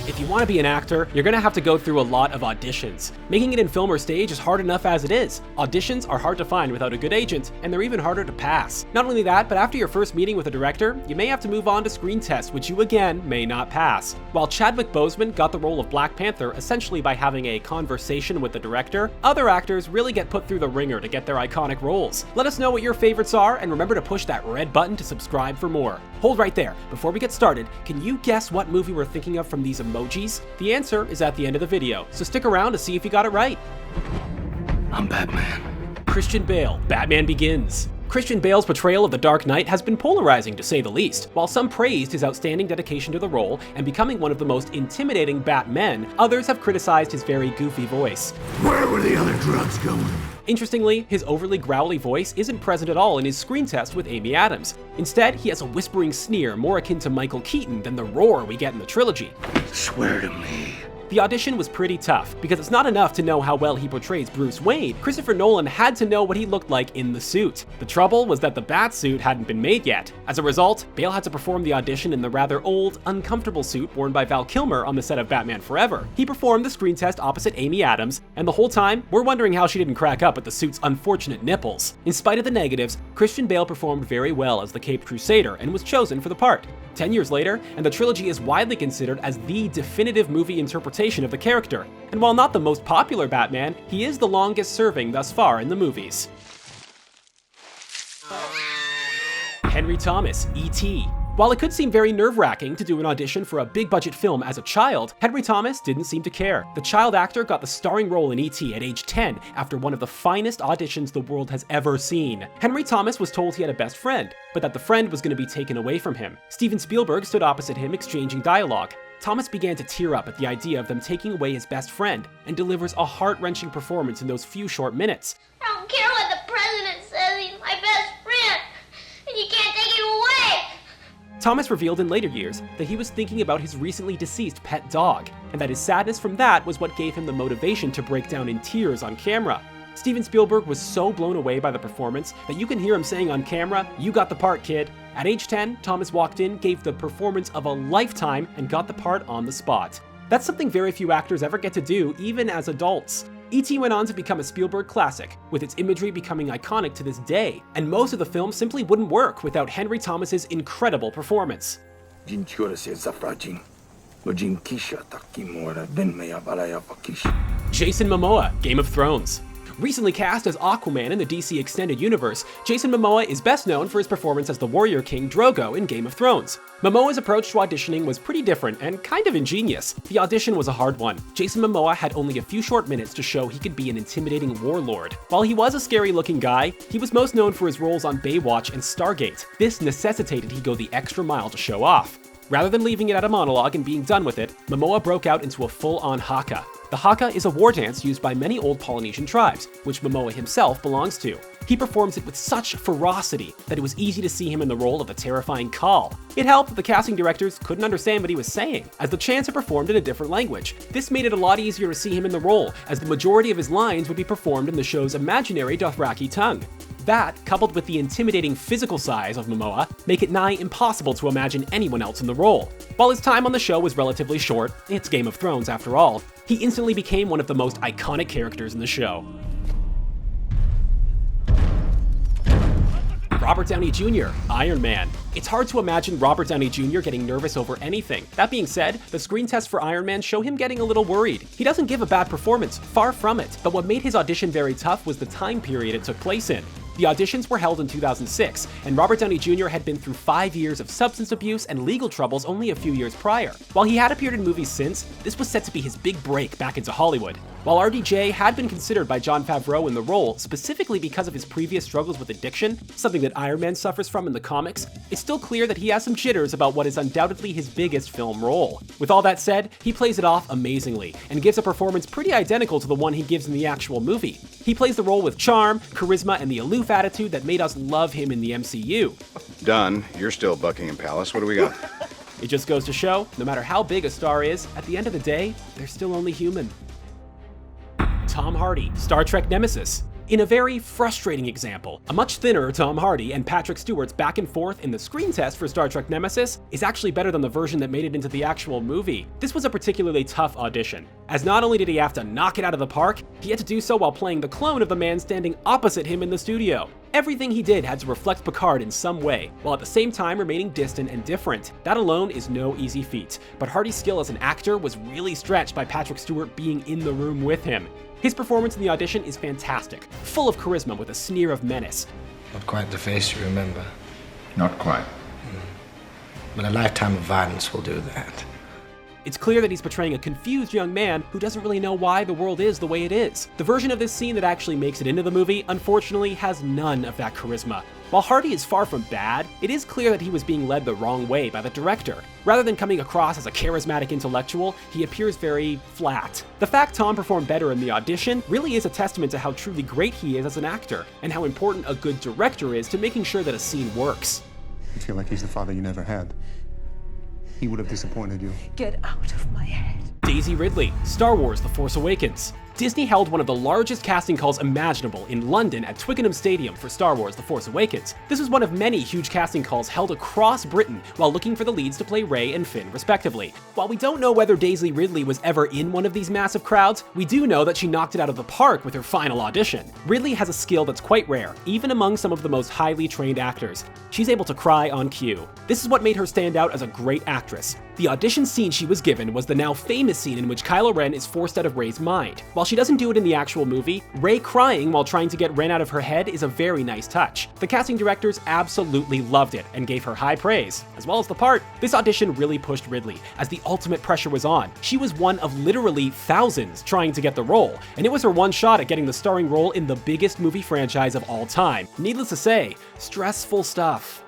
If you want to be an actor, you're gonna have to go through a lot of auditions. Making it in film or stage is hard enough as it is. Auditions are hard to find without a good agent, and they're even harder to pass. Not only that, but after your first meeting with a director, you may have to move on to screen tests, which you again may not pass. While Chadwick Boseman got the role of Black Panther essentially by having a conversation with the director, other actors really get put through the ringer to get their iconic roles. Let us know what your favorites are, and remember to push that red button to subscribe for more. Hold right there. Before we get started, can you guess what movie we're thinking of from these emojis? The answer is at the end of the video, so stick around to see if you got it right. I'm Batman. Christian Bale, Batman Begins. Christian Bale's portrayal of the Dark Knight has been polarizing, to say the least. While some praised his outstanding dedication to the role and becoming one of the most intimidating Batmen, others have criticized his very goofy voice. Where were the other drugs going? Interestingly, his overly growly voice isn't present at all in his screen test with Amy Adams. Instead, he has a whispering sneer more akin to Michael Keaton than the roar we get in the trilogy. Swear to me. The audition was pretty tough, because it's not enough to know how well he portrays Bruce Wayne. Christopher Nolan had to know what he looked like in the suit. The trouble was that the bat suit hadn't been made yet. As a result, Bale had to perform the audition in the rather old, uncomfortable suit worn by Val Kilmer on the set of Batman Forever. He performed the screen test opposite Amy Adams, and the whole time, we're wondering how she didn't crack up at the suit's unfortunate nipples. In spite of the negatives, Christian Bale performed very well as the Caped Crusader and was chosen for the part. 10 years later, and the trilogy is widely considered as the definitive movie interpretation of the character. And while not the most popular Batman, he is the longest serving thus far in the movies. Henry Thomas, E.T. While it could seem very nerve-wracking to do an audition for a big-budget film as a child, Henry Thomas didn't seem to care. The child actor got the starring role in E.T. at age 10 after one of the finest auditions the world has ever seen. Henry Thomas was told he had a best friend, but that the friend was going to be taken away from him. Steven Spielberg stood opposite him exchanging dialogue. Thomas began to tear up at the idea of them taking away his best friend and delivers a heart-wrenching performance in those few short minutes. I don't care what the president says, he's my best friend, and you can't take him away! Thomas revealed in later years that he was thinking about his recently deceased pet dog, and that his sadness from that was what gave him the motivation to break down in tears on camera. Steven Spielberg was so blown away by the performance that you can hear him saying on camera, "You got the part, kid." At age 10, Thomas walked in, gave the performance of a lifetime, and got the part on the spot. That's something very few actors ever get to do, even as adults. E.T. went on to become a Spielberg classic, with its imagery becoming iconic to this day, and most of the film simply wouldn't work without Henry Thomas's incredible performance. Jason Momoa, Game of Thrones. Recently cast as Aquaman in the DC Extended Universe, Jason Momoa is best known for his performance as the Warrior King Drogo in Game of Thrones. Momoa's approach to auditioning was pretty different and kind of ingenious. The audition was a hard one. Jason Momoa had only a few short minutes to show he could be an intimidating warlord. While he was a scary-looking guy, he was most known for his roles on Baywatch and Stargate. This necessitated he go the extra mile to show off. Rather than leaving it at a monologue and being done with it, Momoa broke out into a full-on haka. The haka is a war dance used by many old Polynesian tribes, which Momoa himself belongs to. He performs it with such ferocity that it was easy to see him in the role of the terrifying Khal. It helped that the casting directors couldn't understand what he was saying, as the chants are performed in a different language. This made it a lot easier to see him in the role, as the majority of his lines would be performed in the show's imaginary Dothraki tongue. That, coupled with the intimidating physical size of Momoa, make it nigh impossible to imagine anyone else in the role. While his time on the show was relatively short, it's Game of Thrones after all, he instantly became one of the most iconic characters in the show. Robert Downey Jr., Iron Man. It's hard to imagine Robert Downey Jr. getting nervous over anything. That being said, the screen tests for Iron Man show him getting a little worried. He doesn't give a bad performance, far from it, but what made his audition very tough was the time period it took place in. The auditions were held in 2006, and Robert Downey Jr. had been through 5 years of substance abuse and legal troubles only a few years prior. While he had appeared in movies since, this was set to be his big break back into Hollywood. While RDJ had been considered by Jon Favreau in the role specifically because of his previous struggles with addiction, something that Iron Man suffers from in the comics, it's still clear that he has some jitters about what is undoubtedly his biggest film role. With all that said, he plays it off amazingly, and gives a performance pretty identical to the one he gives in the actual movie. He plays the role with charm, charisma, and the aloof attitude that made us love him in the MCU. Done. You're still Buckingham Palace. What do we got? It just goes to show, no matter how big a star is, at the end of the day, they're still only human. Tom Hardy, Star Trek Nemesis. In a very frustrating example, a much thinner Tom Hardy and Patrick Stewart's back and forth in the screen test for Star Trek Nemesis is actually better than the version that made it into the actual movie. This was a particularly tough audition, as not only did he have to knock it out of the park, he had to do so while playing the clone of the man standing opposite him in the studio. Everything he did had to reflect Picard in some way, while at the same time remaining distant and different. That alone is no easy feat, but Hardy's skill as an actor was really stretched by Patrick Stewart being in the room with him. His performance in the audition is fantastic, full of charisma with a sneer of menace. Not quite the face you remember. Not quite. But a lifetime of violence will do that. It's clear that he's portraying a confused young man who doesn't really know why the world is the way it is. The version of this scene that actually makes it into the movie, unfortunately, has none of that charisma. While Hardy is far from bad, it is clear that he was being led the wrong way by the director. Rather than coming across as a charismatic intellectual, he appears very flat. The fact Tom performed better in the audition really is a testament to how truly great he is as an actor, and how important a good director is to making sure that a scene works. I feel like he's the father you never had. He would have disappointed you. Get out of my head. Daisy Ridley, Star Wars: The Force Awakens. Disney held one of the largest casting calls imaginable in London at Twickenham Stadium for Star Wars: The Force Awakens. This was one of many huge casting calls held across Britain while looking for the leads to play Rey and Finn respectively. While we don't know whether Daisy Ridley was ever in one of these massive crowds, we do know that she knocked it out of the park with her final audition. Ridley has a skill that's quite rare, even among some of the most highly trained actors. She's able to cry on cue. This is what made her stand out as a great actress. The audition scene she was given was the now famous scene in which Kylo Ren is forced out of Rey's mind. While she doesn't do it in the actual movie, Rey crying while trying to get Ren out of her head is a very nice touch. The casting directors absolutely loved it and gave her high praise, as well as the part. This audition really pushed Ridley, as the ultimate pressure was on. She was one of literally thousands trying to get the role, and it was her one shot at getting the starring role in the biggest movie franchise of all time. Needless to say, stressful stuff.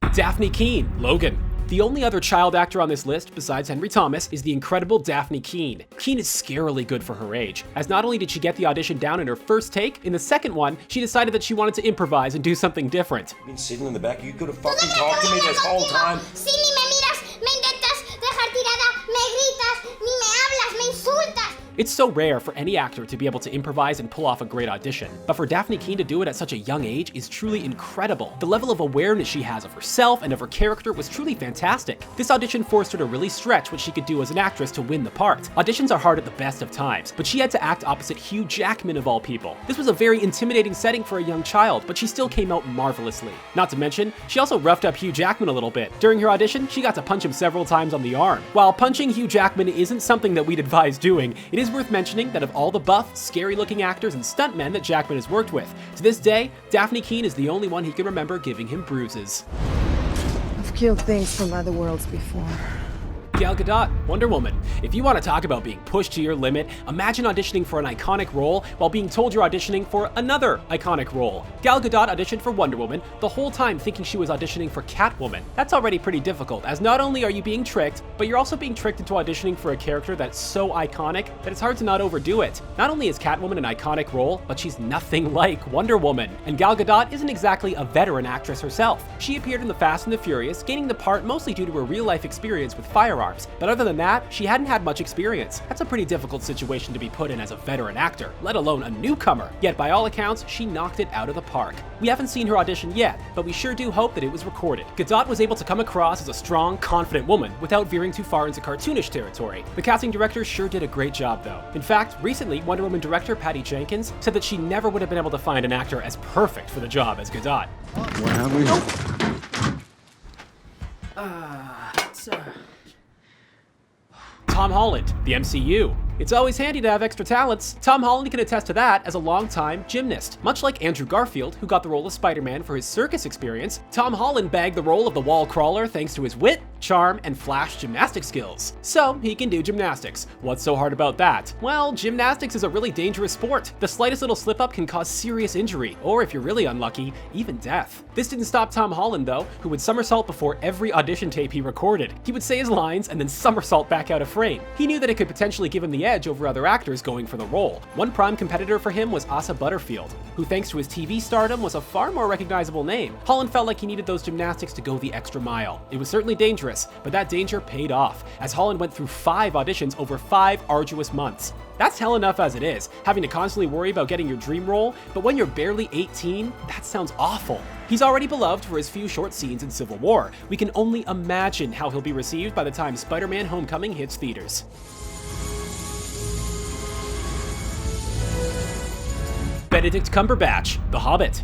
Dafne Keen, Logan. The only other child actor on this list, besides Henry Thomas, is the incredible Dafne Keen. Keen is scarily good for her age, as not only did she get the audition down in her first take, in the second one, she decided that she wanted to improvise and do something different. I've been sitting in the back, you could have fucking talked to me this whole time. Si ni me miras, me intentas dejar tirada, me gritas, ni me hablas, me insultas. It's so rare for any actor to be able to improvise and pull off a great audition, but for Dafne Keen to do it at such a young age is truly incredible. The level of awareness she has of herself and of her character was truly fantastic. This audition forced her to really stretch what she could do as an actress to win the part. Auditions are hard at the best of times, but she had to act opposite Hugh Jackman of all people. This was a very intimidating setting for a young child, but she still came out marvelously. Not to mention, she also roughed up Hugh Jackman a little bit. During her audition, she got to punch him several times on the arm. While punching Hugh Jackman isn't something that we'd advise doing, it is worth mentioning that of all the buff, scary-looking actors and stuntmen that Jackman has worked with, to this day, Dafne Keen is the only one he can remember giving him bruises. I've killed things from other worlds before. Gal Gadot, Wonder Woman. If you want to talk about being pushed to your limit, imagine auditioning for an iconic role while being told you're auditioning for another iconic role. Gal Gadot auditioned for Wonder Woman, the whole time thinking she was auditioning for Catwoman. That's already pretty difficult, as not only are you being tricked, but you're also being tricked into auditioning for a character that's so iconic that it's hard to not overdo it. Not only is Catwoman an iconic role, but she's nothing like Wonder Woman. And Gal Gadot isn't exactly a veteran actress herself. She appeared in The Fast and the Furious, gaining the part mostly due to her real-life experience with firearms. But other than that, she hadn't had much experience. That's a pretty difficult situation to be put in as a veteran actor, let alone a newcomer. Yet by all accounts, she knocked it out of the park. We haven't seen her audition yet, but we sure do hope that it was recorded. Gadot was able to come across as a strong, confident woman without veering too far into cartoonish territory. The casting director sure did a great job though. In fact, recently, Wonder Woman director Patty Jenkins said that she never would have been able to find an actor as perfect for the job as Gadot. What have we? Tom Holland, the MCU. It's always handy to have extra talents. Tom Holland can attest to that as a longtime gymnast. Much like Andrew Garfield, who got the role of Spider-Man for his circus experience, Tom Holland bagged the role of the wall crawler thanks to his wit, charm, and flash gymnastic skills. So he can do gymnastics. What's so hard about that? Well, gymnastics is a really dangerous sport. The slightest little slip up can cause serious injury, or if you're really unlucky, even death. This didn't stop Tom Holland though, who would somersault before every audition tape he recorded. He would say his lines and then somersault back out of frame. He knew that it could potentially give him the edge over other actors going for the role. One prime competitor for him was Asa Butterfield, who thanks to his TV stardom was a far more recognizable name. Holland felt like he needed those gymnastics to go the extra mile. It was certainly dangerous, but that danger paid off, as Holland went through 5 auditions over 5 arduous months. That's hell enough as it is, having to constantly worry about getting your dream role, but when you're barely 18, that sounds awful. He's already beloved for his few short scenes in Civil War. We can only imagine how he'll be received by the time Spider-Man: Homecoming hits theaters. Benedict Cumberbatch, The Hobbit.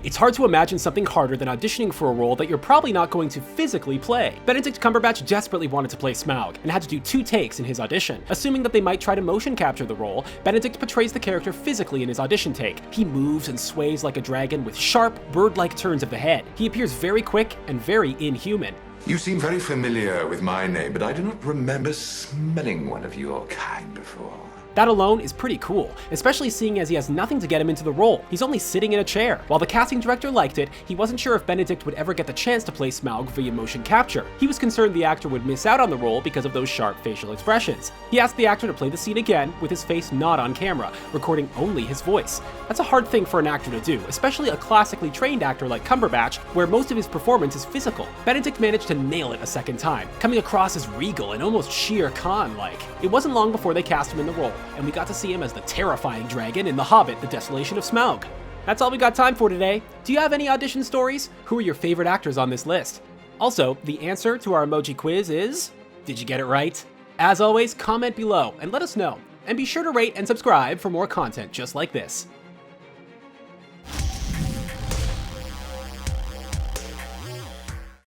It's hard to imagine something harder than auditioning for a role that you're probably not going to physically play. Benedict Cumberbatch desperately wanted to play Smaug, and had to do 2 takes in his audition. Assuming that they might try to motion capture the role, Benedict portrays the character physically in his audition take. He moves and sways like a dragon with sharp, bird-like turns of the head. He appears very quick and very inhuman. You seem very familiar with my name, but I do not remember smelling one of your kind before. That alone is pretty cool, especially seeing as he has nothing to get him into the role. He's only sitting in a chair. While the casting director liked it, he wasn't sure if Benedict would ever get the chance to play Smaug via motion capture. He was concerned the actor would miss out on the role because of those sharp facial expressions. He asked the actor to play the scene again with his face not on camera, recording only his voice. That's a hard thing for an actor to do, especially a classically trained actor like Cumberbatch, where most of his performance is physical. Benedict managed to nail it a second time, coming across as regal and almost Shere Khan-like. It wasn't long before they cast him in the role, and we got to see him as the terrifying dragon in The Hobbit: The Desolation of Smaug. That's all we got time for today. Do you have any audition stories? Who are your favorite actors on this list? Also, the answer to our emoji quiz is... did you get it right? As always, comment below and let us know. And be sure to rate and subscribe for more content just like this.